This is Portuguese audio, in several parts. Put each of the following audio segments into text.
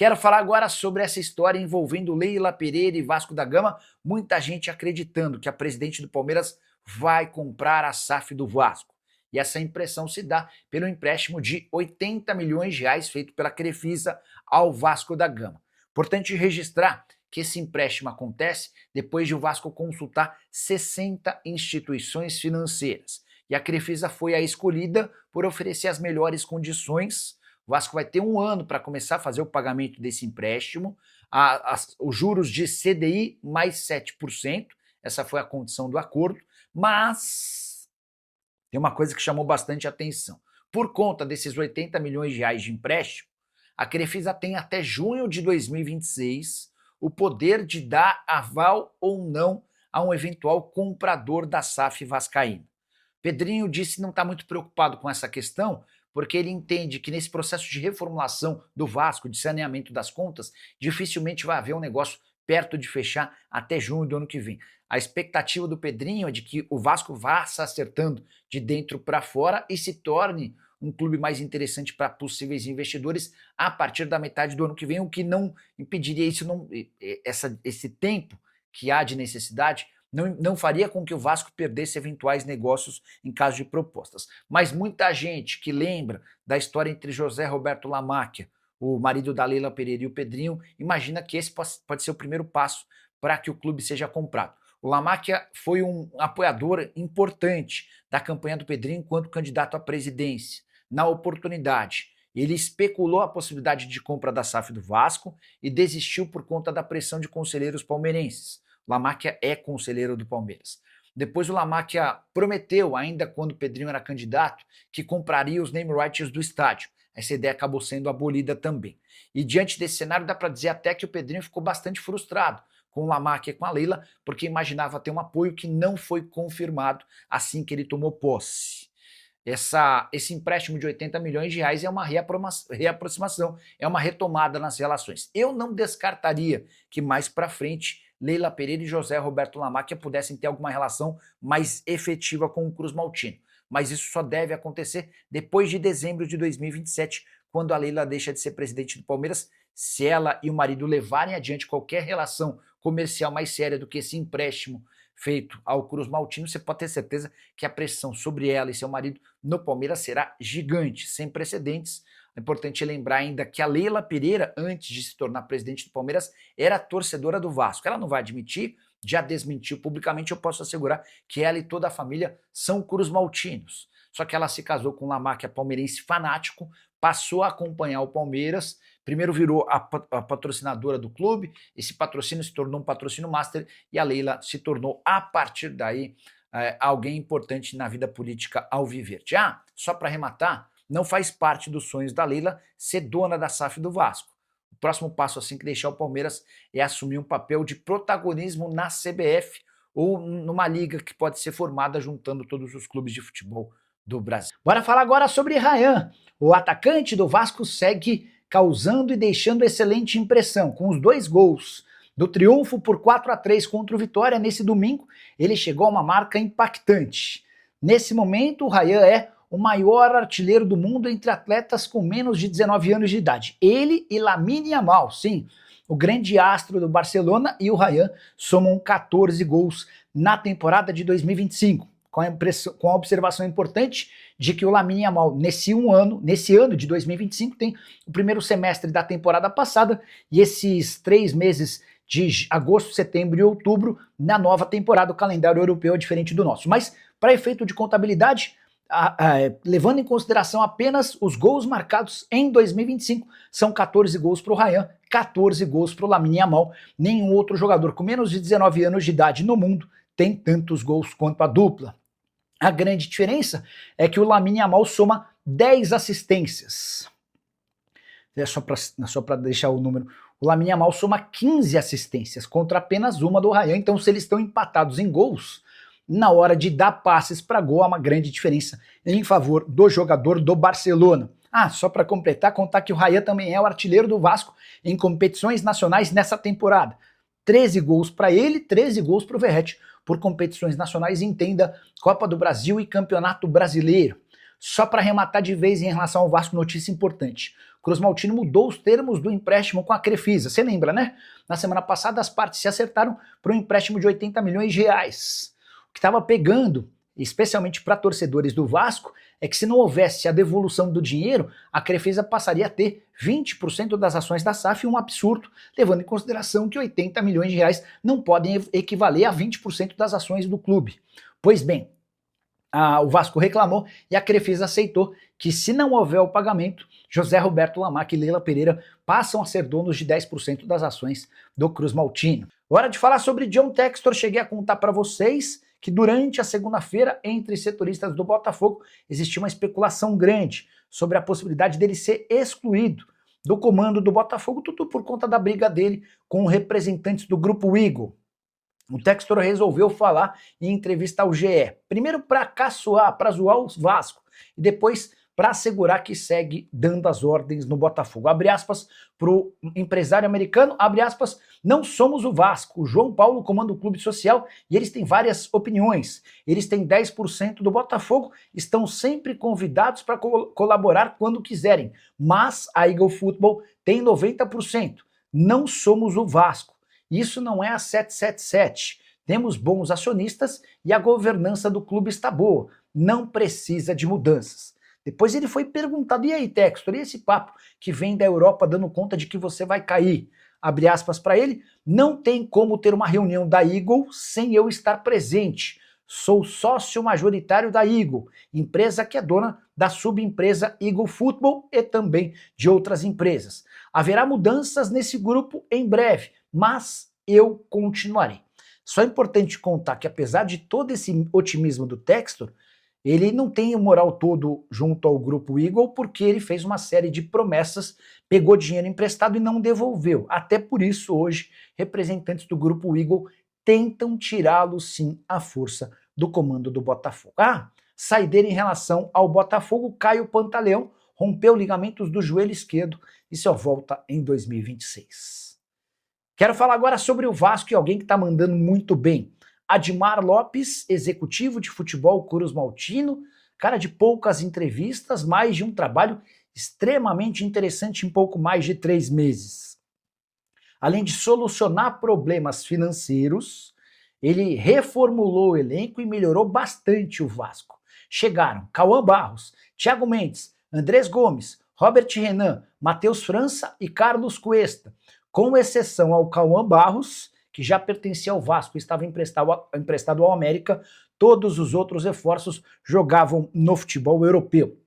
Quero falar agora sobre essa história envolvendo Leila Pereira e Vasco da Gama. Muita gente acreditando que a presidente do Palmeiras vai comprar a SAF do Vasco. E essa impressão se dá pelo empréstimo de 80 milhões de reais feito pela Crefisa ao Vasco da Gama. Importante registrar que esse empréstimo acontece depois de o Vasco consultar 60 instituições financeiras. E a Crefisa foi a escolhida por oferecer as melhores condições. O Vasco vai ter um ano para começar a fazer o pagamento desse empréstimo, os juros de CDI mais 7%, essa foi a condição do acordo, mas tem uma coisa que chamou bastante atenção. Por conta desses 80 milhões de reais de empréstimo, a Crefisa tem até junho de 2026 o poder de dar aval ou não a um eventual comprador da SAF vascaína. Pedrinho disse que não está muito preocupado com essa questão, porque ele entende que nesse processo de reformulação do Vasco, de saneamento das contas, dificilmente vai haver um negócio perto de fechar até junho do ano que vem. A expectativa do Pedrinho é de que o Vasco vá se acertando de dentro para fora e se torne um clube mais interessante para possíveis investidores a partir da metade do ano que vem, o que não impediria isso, esse tempo que há de necessidade não faria com que o Vasco perdesse eventuais negócios em caso de propostas. Mas muita gente que lembra da história entre José Roberto Lamacchia, o marido da Leila Pereira, e o Pedrinho, imagina que esse pode ser o primeiro passo para que o clube seja comprado. O Lamacchia foi um apoiador importante da campanha do Pedrinho enquanto candidato à presidência. Na oportunidade, ele especulou a possibilidade de compra da SAF do Vasco e desistiu por conta da pressão de conselheiros palmeirenses. O Lamacchia é conselheiro do Palmeiras. Depois o Lamacchia prometeu, ainda quando o Pedrinho era candidato, que compraria os name rights do estádio. Essa ideia acabou sendo abolida também. E diante desse cenário dá para dizer até que o Pedrinho ficou bastante frustrado com o Lamacchia e com a Leila, porque imaginava ter um apoio que não foi confirmado assim que ele tomou posse. Esse empréstimo de 80 milhões de reais é uma reaproximação, é uma retomada nas relações. Eu não descartaria que mais para frente Leila Pereira e José Roberto Lamacchia pudessem ter alguma relação mais efetiva com o Cruz Maltino. Mas isso só deve acontecer depois de dezembro de 2027, quando a Leila deixa de ser presidente do Palmeiras, se ela e o marido levarem adiante qualquer relação comercial mais séria do que esse empréstimo feito ao Cruz Maltino, você pode ter certeza que a pressão sobre ela e seu marido no Palmeiras será gigante, sem precedentes. É importante lembrar ainda que a Leila Pereira, antes de se tornar presidente do Palmeiras, era torcedora do Vasco. Ela não vai admitir, já desmentiu publicamente, eu posso assegurar que ela e toda a família são Cruz Maltinos. Só que ela se casou com um Lamacchia palmeirense fanático, passou a acompanhar o Palmeiras, primeiro virou a patrocinadora do clube, esse patrocínio se tornou um patrocínio master e a Leila se tornou, a partir daí, alguém importante na vida política alviverde. Só para arrematar, não faz parte dos sonhos da Leila ser dona da SAF do Vasco. O próximo passo, assim que deixar o Palmeiras, é assumir um papel de protagonismo na CBF ou numa liga que pode ser formada juntando todos os clubes de futebol do Brasil. Bora falar agora sobre Ryan. O atacante do Vasco segue causando e deixando excelente impressão. Com os 2 gols do triunfo por 4-3 contra o Vitória nesse domingo, ele chegou a uma marca impactante. Nesse momento, o Ryan é o maior artilheiro do mundo entre atletas com menos de 19 anos de idade. Ele e Lamine Yamal, sim, o grande astro do Barcelona, e o Ryan somam 14 gols na temporada de 2025. Com a observação importante de que o Lamine Yamal, nesse ano de 2025, tem o primeiro semestre da temporada passada e esses 3 meses de agosto, setembro e outubro na nova temporada. O calendário europeu é diferente do nosso. Mas, para efeito de contabilidade, levando em consideração apenas os gols marcados em 2025, são 14 gols para o Ryan, 14 gols para o Lamine Yamal. Nenhum outro jogador com menos de 19 anos de idade no mundo tem tantos gols quanto a dupla. A grande diferença é que o Lamine Yamal soma 10 assistências. Só para deixar o número. O Lamine Yamal soma 15 assistências contra apenas uma do Ryan. Então, se eles estão empatados em gols, na hora de dar passes para gol, há uma grande diferença em favor do jogador do Barcelona. Só para completar, contar que o Ryan também é o artilheiro do Vasco em competições nacionais nessa temporada. 13 gols para ele, 13 gols para o Verratti por competições nacionais, entenda Copa do Brasil e Campeonato Brasileiro. Só para arrematar de vez em relação ao Vasco, notícia importante. Cruz Maltino mudou os termos do empréstimo com a Crefisa. Você lembra, né? Na semana passada as partes se acertaram para um empréstimo de 80 milhões de reais. O que estava pegando, especialmente para torcedores do Vasco, é que se não houvesse a devolução do dinheiro, a Crefisa passaria a ter 20% das ações da SAF, um absurdo, levando em consideração que 80 milhões de reais não podem equivaler a 20% das ações do clube. Pois bem, o Vasco reclamou e a Crefisa aceitou que, se não houver o pagamento, José Roberto Lamarque e Leila Pereira passam a ser donos de 10% das ações do Cruz Maltino. Hora de falar sobre John Textor. Cheguei a contar para vocês que durante a segunda-feira, entre setoristas do Botafogo, existia uma especulação grande sobre a possibilidade dele ser excluído do comando do Botafogo, tudo por conta da briga dele com representantes do Grupo Eagle. O Textor resolveu falar em entrevista ao GE, primeiro para caçoar, para zoar o Vasco, e depois para assegurar que segue dando as ordens no Botafogo. Abre aspas para o empresário americano, abre aspas, não somos o Vasco, o João Paulo comanda o clube social e eles têm várias opiniões. Eles têm 10% do Botafogo, estão sempre convidados para colaborar quando quiserem, mas a Eagle Football tem 90%. Não somos o Vasco. Isso não é a 777. Temos bons acionistas e a governança do clube está boa. Não precisa de mudanças. Depois ele foi perguntado, e aí, Textor, e esse papo que vem da Europa dando conta de que você vai cair? Abre aspas para ele, não tem como ter uma reunião da Eagle sem eu estar presente. Sou sócio majoritário da Eagle, empresa que é dona da subempresa Eagle Football e também de outras empresas. Haverá mudanças nesse grupo em breve, mas eu continuarei. Só é importante contar que, apesar de todo esse otimismo do Textor, ele não tem o moral todo junto ao Grupo Eagle porque ele fez uma série de promessas, pegou dinheiro emprestado e não devolveu. Até por isso, hoje, representantes do Grupo Eagle tentam tirá-lo, sim, à força do comando do Botafogo. Saideira em relação ao Botafogo, Caio Pantaleão rompeu ligamentos do joelho esquerdo e só volta em 2026. Quero falar agora sobre o Vasco e alguém que está mandando muito bem. Admar Lopes, executivo de futebol Cruz Maltino, cara de poucas entrevistas, mais de um trabalho extremamente interessante em pouco mais de 3 meses. Além de solucionar problemas financeiros, ele reformulou o elenco e melhorou bastante o Vasco. Chegaram Cauã Barros, Thiago Mendes, Andrés Gomes, Robert Renan, Matheus França e Carlos Cuesta. Com exceção ao Cauã Barros, que já pertencia ao Vasco e estava emprestado ao América, todos os outros reforços jogavam no futebol europeu.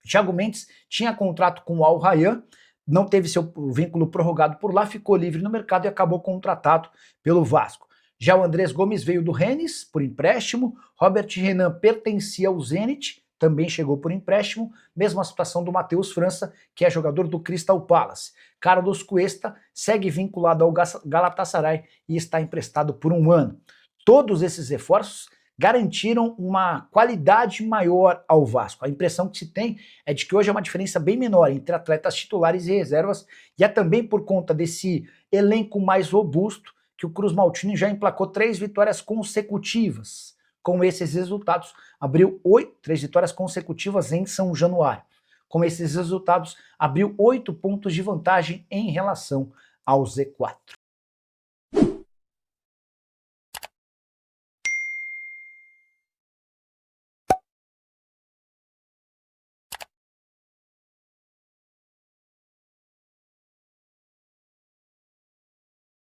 Thiago Mendes tinha contrato com o Al Rayyan, não teve seu vínculo prorrogado por lá, ficou livre no mercado e acabou contratado pelo Vasco. Já o Andrés Gomes veio do Rennes por empréstimo, Robert Renan pertencia ao Zenit, também chegou por empréstimo, mesma situação do Matheus França, que é jogador do Crystal Palace. Carlos Cuesta segue vinculado ao Galatasaray e está emprestado por 1 ano. Todos esses reforços garantiram uma qualidade maior ao Vasco. A impressão que se tem é de que hoje é uma diferença bem menor entre atletas titulares e reservas, e é também por conta desse elenco mais robusto que o Cruz Maltino já emplacou 3 vitórias consecutivas. Com esses resultados, abriu 3 vitórias consecutivas em São Januário. Com esses resultados, abriu 8 pontos de vantagem em relação ao Z4.